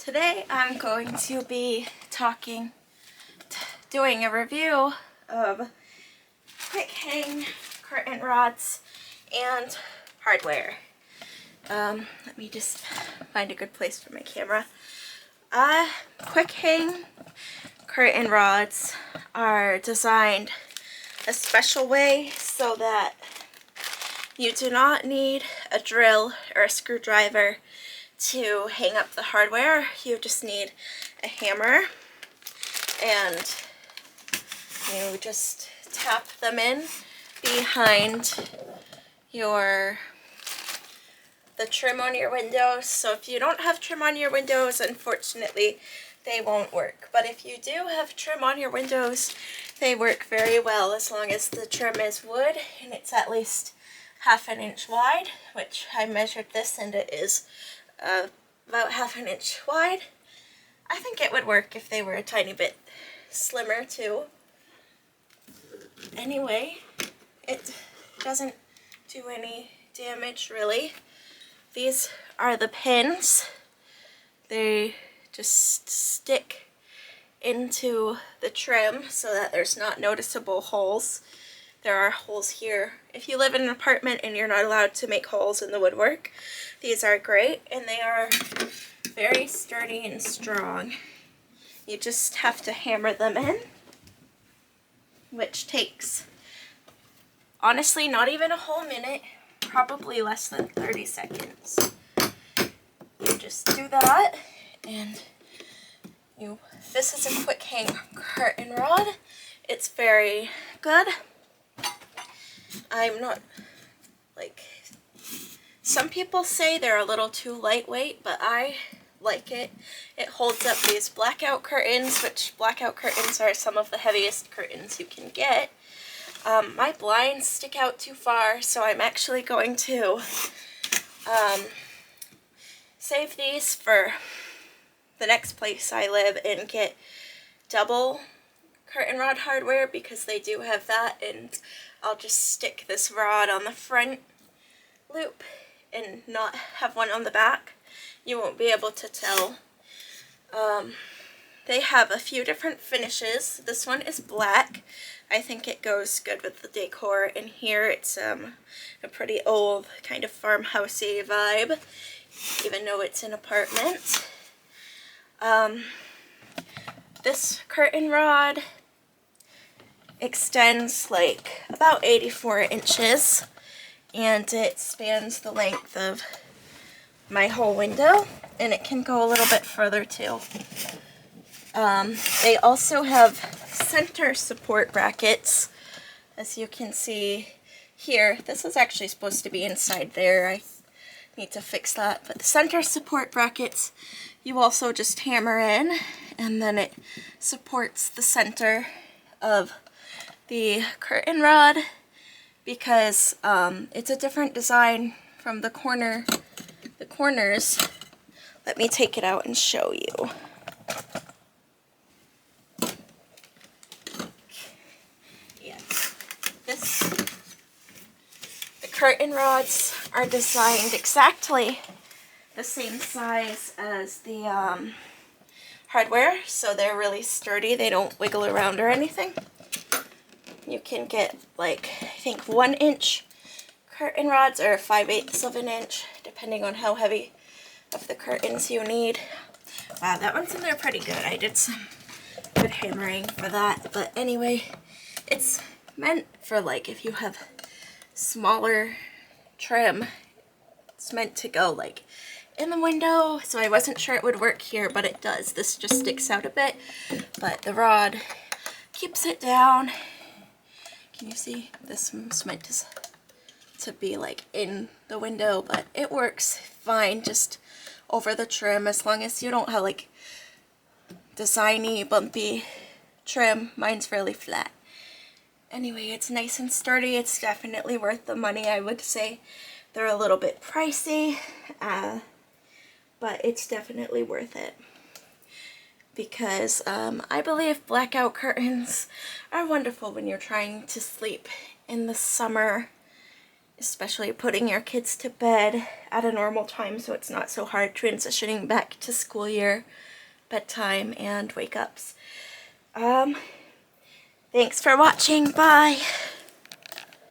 Today I'm going to be doing a review of Kwik-Hang curtain rods and hardware. Let me just find a good place for my camera. Kwik-Hang curtain rods are designed a special way so that you do not need a drill or a screwdriver to hang up the hardware. You just need a hammer and you just tap them in behind the trim on your windows. So if you don't have trim on your windows, unfortunately they won't work. But if you do have trim on your windows, they work very well as long as the trim is wood and it's at least ½ inch wide, which I measured this and it is about ½ inch wide. I think it would work if they were a tiny bit slimmer too. Anyway, it doesn't do any damage really. These are the pins. They just stick into the trim so that there's not noticeable holes. There are holes here. If you live in an apartment and you're not allowed to make holes in the woodwork, these are great and they are very sturdy and strong. You just have to hammer them in, which takes honestly not even a whole minute, probably less than 30 seconds. You just do that and this is a Kwik-Hang curtain rod. It's very good. I'm not, some people say they're a little too lightweight, but I like it. It holds up these blackout curtains, which blackout curtains are some of the heaviest curtains you can get. My blinds stick out too far, so I'm actually going to save these for the next place I live and get double curtain rod hardware because they do have that, and I'll just stick this rod on the front loop and not have one on the back. You won't be able to tell. They have a few different finishes. This one is black. I think it goes good with the decor. In here it's a pretty old kind of farmhousey vibe, even though it's an apartment. This curtain rod extends like about 84 inches and it spans the length of my whole window, and it can go a little bit further too. They also have center support brackets, as you can see here. This is actually supposed to be inside there. I need to fix that. But the center support brackets you also just hammer in, and then it supports the center of the curtain rod because it's a different design from the corners. Let me take it out and show you. Yeah, the curtain rods are designed exactly the same size as the hardware, so they're really sturdy. They don't wiggle around or anything. You can get I think 1 inch curtain rods or 5/8 of an inch, depending on how heavy of the curtains you need. Wow, that one's in there pretty good. I did some good hammering for that. But anyway, it's meant for if you have smaller trim. It's meant to go in the window, so I wasn't sure it would work here, but it does. This just sticks out a bit, but the rod keeps it down. Can you see? This is meant to be in the window, but it works fine just over the trim as long as you don't have designy, bumpy trim. Mine's really flat. Anyway, it's nice and sturdy. It's definitely worth the money. I would say they're a little bit pricey, but it's definitely worth it because I believe blackout curtains are wonderful when you're trying to sleep in the summer especially putting your kids to bed at a normal time so it's not so hard transitioning back to school year, bedtime, and wake-ups. Thanks for watching. Bye.